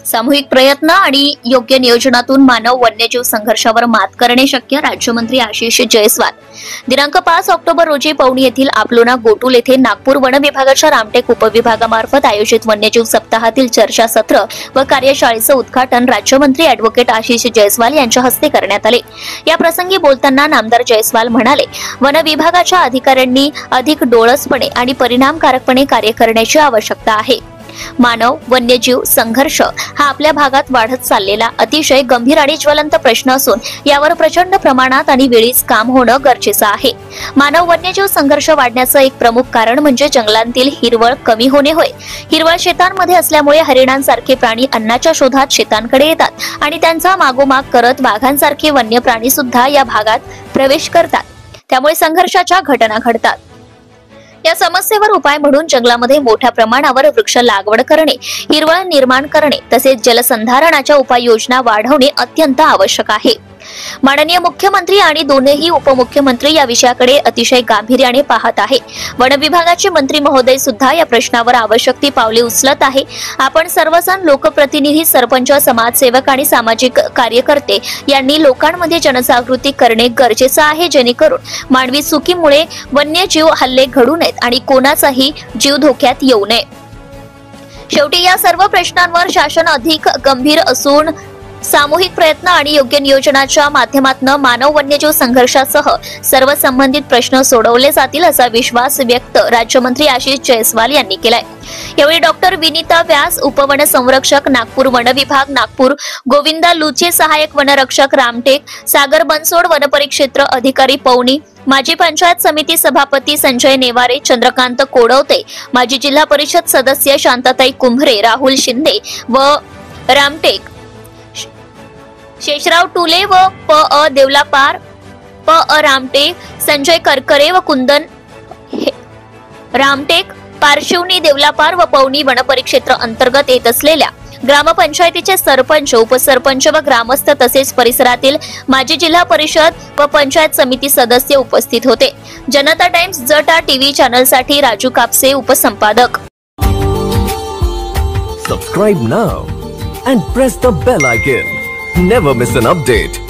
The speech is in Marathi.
सामूहिक प्रयत्न आणि योग्य नियोजनातून मानव वन्यजीव संघर्षावर मात करणे शक्य, राज्यमंत्री आशिष जयस्वाल. दिनांक 5 ऑक्टोबर रोजी पवनी येथील आपलोना गोटुल येथे नागपूर वन विभागाच्या रामटेक उपविभागामार्फत आयोजित वन्यजीव सप्ताहातील चर्चासत्र व कार्यशाळेचे उद्घाटन राज्यमंत्री ॲडव्होकेट आशिष जयस्वाल यांच्या हस्ते करण्यात आले. या प्रसंगी बोलताना नामदार जयस्वाल म्हणाले, वन विभागाच्या अधिकाऱ्यांनी अधिक डोळसपणे आणि परिणामकारकपणे कार्य करण्याची आवश्यकता आहे. मानव वन्यजीव संघर्ष हा आपल्या भागात वाढत चाललेला अतिशय गंभीर आणि ज्वलंत प्रश्न असून यावर प्रचंड प्रमाणात आणि वेळीच काम होणं गरजेचं आहे. मानव वन्यजीव संघर्ष वाढण्याचं एक प्रमुख कारण म्हणजे जंगलांतील हिरवळ कमी होणे होय. हिरवळ शेतांमध्ये असल्यामुळे हरिणांसारखे प्राणी अन्नाच्या शोधात शेतांकडे येतात आणि त्यांचा मागोमाग करत वाघांसारखे वन्य प्राणी सुद्धा या भागात प्रवेश करतात. त्यामुळे संघर्षाच्या घटना घडतात. या समस्येवर उपाय म्हणून जंगलामध्ये मोठ्या प्रमाणावर वृक्ष लागवड करणे, हिरवळ निर्माण करणे तसेच जलसंधारणाच्या उपाययोजना वाढवणे अत्यंत आवश्यक आहे. माननीय मुख्यमंत्री आणि दोन्ही उपमुख्यमंत्री या विषयाकडे अतिशय गांभीर्याने पाहत आहे. वन विभागाचे मंत्री महोदय सुद्धा या प्रश्नावर आवश्यक ती पावले उचलत आहे. आपण सर्वजण लोकप्रतिनिधी, सरपंच, समाजसेवक आणि सामाजिक कार्यकर्ते यांनी लोकांमध्ये जनजागृती करणे गरजेचे आहे, जेणेकरून मानवी चुकीमुळे वन्यजीव हल्ले घडू नयेत आणि कोणाचाही जीव धोक्यात येऊ नये. शेवटी या सर्व प्रश्नांवर शासन अधिक गंभीर असून सामूहिक प्रयत्न आणि योग्य नियोजनाच्या माध्यमातून मानव वन्यजीव संघर्षासह सर्व संबंधित प्रश्न सोडवले जातील असा विश्वास व्यक्त राज्यमंत्री आशिष जयस्वाल यांनी केलाय. यावेळी डॉक्टर विनीता व्यास, उपवन संरक्षक नागपूर वन विभाग नागपूर, गोविंदा लुचे, सहाय्यक वनरक्षक रामटेक, सागर बनसोड, वनपरिक्षेत्र अधिकारी पवनी, माजी पंचायत समिती सभापती संजय नेवारे, चंद्रकांत कोडवते, माजी जिल्हा परिषद सदस्य शांताताई कुंभरे, राहुल शिंदे व रामटेक, शेषराव टुले व प देवलापार, प रामटेक, संजय करकरे व कुंदन रामटेक, पारशिवनी देवलापार व पवनी वनपरिक्षेत्र अंतर्गत येत असलेल्या ग्रामपंचायतीचे सरपंच, उपसरपंच व ग्रामस्थ तसेच परिसरातील माजी जिल्हा परिषद व पंचायत समिती सदस्य उपस्थित होते. जनता टाइम्स जटा टीव्ही चॅनलसाठी राजू कापसे, उपसंपादक. Subscribe now and press the bell icon. Never miss an update.